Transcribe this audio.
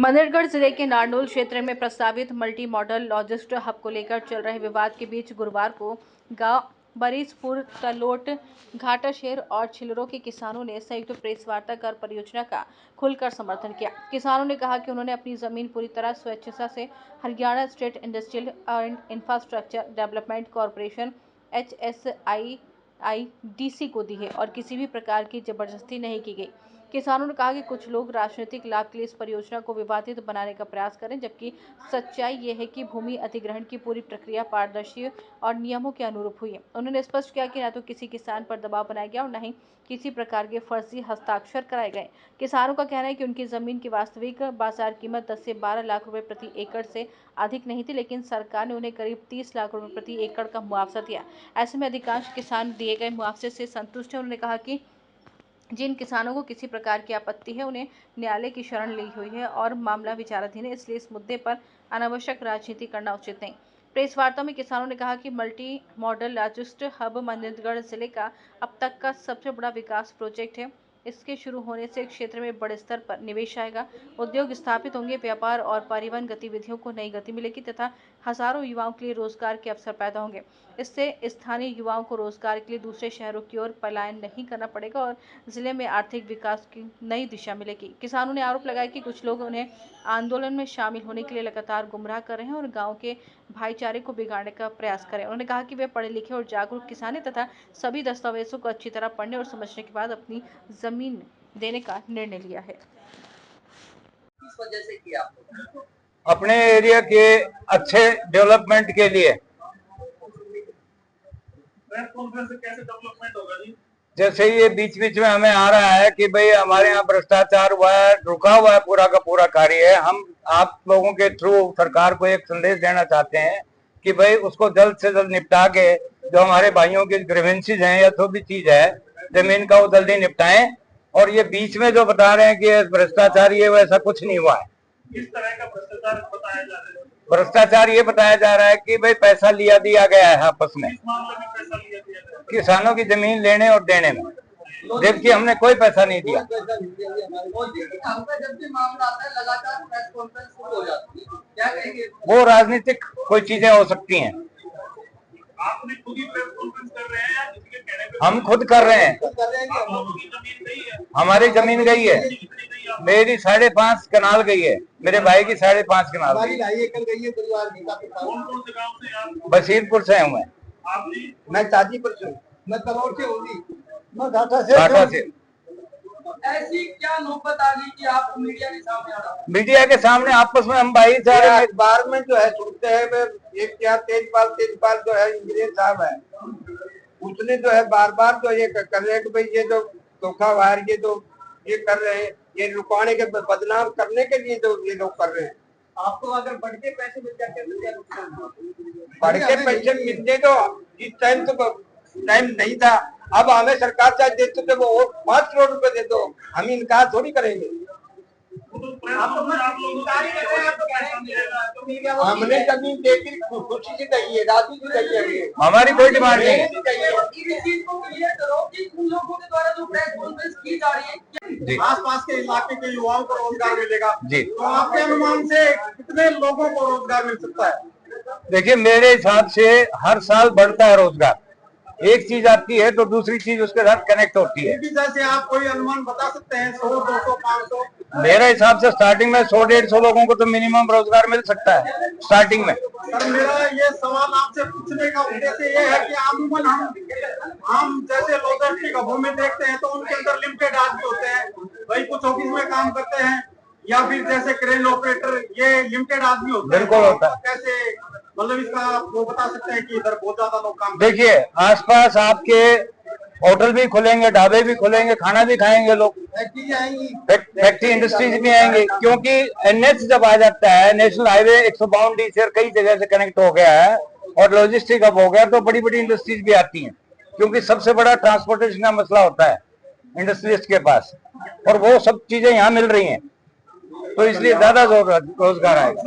मनेरगढ़ जिले के नारनौल क्षेत्र में प्रस्तावित मल्टी मॉडल लॉजिस्टिक हब को लेकर चल रहे विवाद के बीच गुरुवार को गांव बरीसपुर, तलोट, घाटाशेर और छिलरों के किसानों ने संयुक्त प्रेस वार्ता कर परियोजना का खुलकर समर्थन किया। किसानों ने कहा कि उन्होंने अपनी जमीन पूरी तरह स्वेच्छा से Haryana state industrial and infrastructure development corporation HSIIDC को दी है और किसी भी प्रकार की जबरदस्ती नहीं की गई। किसानों ने कहा कि कुछ लोग राजनीतिक लाभ के लिए इस परियोजना को विवादित बनाने का प्रयास करें, जबकि सच्चाई ये है कि भूमि अधिग्रहण की पूरी प्रक्रिया पारदर्शी और नियमों के अनुरूप हुई है। उन्होंने स्पष्ट किया कि न तो किसी किसान पर दबाव बनाया गया और न ही किसी प्रकार के फर्जी हस्ताक्षर कराए गए। किसानों का कहना है कि उनकी जमीन की वास्तविक बाजार कीमत 10 से 12 लाख रुपए प्रति एकड़ से अधिक नहीं थी, लेकिन सरकार ने उन्हें करीब 30 लाख रुपए प्रति एकड़ का मुआवजा दिया। ऐसे में अधिकांश किसान दिए गए मुआवजे से संतुष्ट हैं। उन्होंने कहा कि जिन किसानों को किसी प्रकार की आपत्ति है, उन्हें न्यायालय की शरण ली हुई है और मामला विचाराधीन है, इसलिए इस मुद्दे पर अनावश्यक राजनीति करना उचित नहीं। प्रेस वार्ता में किसानों ने कहा कि मल्टी मॉडल लॉजिस्टिक हब मनेरगढ़ जिले का अब तक का सबसे बड़ा विकास प्रोजेक्ट है। इसके शुरू होने से क्षेत्र में बड़े स्तर पर निवेश आएगा, उद्योग स्थापित होंगे, व्यापार और परिवहन गतिविधियों को नई गति मिलेगी तथा हजारों युवाओं के लिए रोजगार के अवसर पैदा होंगे। इससे स्थानीय युवाओं को रोजगार के लिए दूसरे शहरों की ओर पलायन नहीं करना पड़ेगा और जिले में आर्थिक विकास की नई दिशा मिलेगी। किसानों ने आरोप लगाया कि कुछ लोग उन्हें आंदोलन में शामिल होने के लिए लगातार गुमराह कर रहे हैं और गांव के भाईचारे को बिगाड़ने का प्रयास कर रहे हैं। उन्होंने कहा कि वे पढ़े लिखे और जागरूक किसान हैं तथा सभी दस्तावेजों को अच्छी तरह पढ़ने और समझने के बाद अपनी जमीन देने का निर्णय लिया है। इस वजह से किया अपने एरिया के अच्छे डेवलपमेंट के लिए। कैसे डेवलपमेंट होगा जी? जैसे ये बीच बीच में हमें आ रहा है कि भाई हमारे यहाँ भ्रष्टाचार हुआ है, रुका हुआ है पूरा का पूरा कार्य है। हम आप लोगों के थ्रू सरकार को एक संदेश देना चाहते हैं कि भाई उसको जल्द से जल्द निपटा के जो हमारे भाइयों की ग्रीवेंसीज हैं या जो भी चीज है जमीन का वो जल्दी निपटाएं। और ये बीच में जो बता रहे हैं कि भ्रष्टाचार ये वैसा कुछ नहीं हुआ है। किस तरह का भ्रष्टाचार बताया जा रहा है? भ्रष्टाचार ये बताया जा रहा है कि भाई पैसा लिया दिया गया है आपस में, किस मामले में पैसा लिया गया है? किसानों की जमीन लेने और देने में, जबकि हमने कोई पैसा नहीं दिया। आपका जब भी मामला आता है लगातार प्रेस कॉन्फ्रेंस शुरू हो जाती है, क्या कहेंगे? वो राजनीतिक कोई चीजें हो सकती हैं। आपने खुद ही प्रेस कॉन्फ्रेंस कर रहे हैं या किसी के कहने पे? हम खुद कर रहे हैं। आप लोगों की जमीन गई है? हमारी जमीन गई है, मेरी 5.5 कनाल गई है, मेरे भाई की 5.5 कनाल गई। 2.5 एकड़ गई है परिवार की। कौन कौन से गाँव से आप? बशीरपुर से हूँ मैं। आपने? मैं ताजीपुर से, मैं तलोर से होगी। मैं घाटा से। ऐसी क्या नौबत आ गई कि आप मीडिया के सामने आ रहा है? मीडिया के सामने आपस में हम भाई सारे अखबार में जो है सुनते हैं, एक क्या तेजपाल जो है इंजीनियर साहब है, उसने जो है बार बार जो ये कर रहे हैं कि भाई ये जो धोखावार ये कर रहे हैं, ये रुकाने के बदनाम करने के लिए जो ये लोग कर रहे हैं। आपको अगर बढ़ के पैसे मिल जाते तो क्या नुकसान? बढ़ के पैसे मिलते तो इस टाइम तो टाइम नहीं था। अब हमें सरकार चाहे देते तो वो 5 करोड़ रुपए दे दो, हम इनकार थोड़ी करेंगे। हमने जमीन देकर खुशी से दी है, राजू की दी है, हमारी कोई डिमांड नहीं है। आसपास के इलाके के युवाओं को रोजगार मिलेगा जी, तो आपके अनुमान से कितने लोगों को रोजगार मिल सकता है? देखिए मेरे हिसाब से हर साल बढ़ता है रोजगार। एक चीज आती है तो दूसरी चीज उसके साथ कनेक्ट होती है। जैसे आप कोई अनुमान बता सकते हैं? 100, 200, 500? मेरे हिसाब से स्टार्टिंग में 100-150 लोगों को तो मिनिमम रोजगार मिल सकता है स्टार्टिंग में। सर मेरा ये सवाल आपसे पूछने का उद्देश्य ये है कि अमूमन हम जैसे लॉजिस्टिक हबों में देखते हैं तो उनके अंदर लिमिटेड आदमी होते हैं, भाई कुछ ऑफिस में काम करते हैं या फिर जैसे क्रेन ऑपरेटर, ये लिमिटेड आदमी होते हैं। बिल्कुल होता है। कैसे मतलब इसका वो बता सकते हैं कि इधर बहुत ज्यादा लोग काम? देखिए आसपास आपके होटल भी खुलेंगे, ढाबे भी खुलेंगे, खाना भी खाएंगे लोग, फैक्ट्री इंडस्ट्रीज भी आएंगे, क्योंकि एनएच जब आ जाता है, नेशनल हाईवे 152 डीसी कई जगह से कनेक्ट हो गया है और लॉजिस्टिक अब हो गया, तो बड़ी बड़ी इंडस्ट्रीज भी आती हैं, क्योंकि सबसे बड़ा ट्रांसपोर्टेशन का मसला होता है इंडस्ट्रीज के पास, और वो सब चीजें यहाँ मिल रही हैं, तो इसलिए ज्यादा रोजगार आएगा।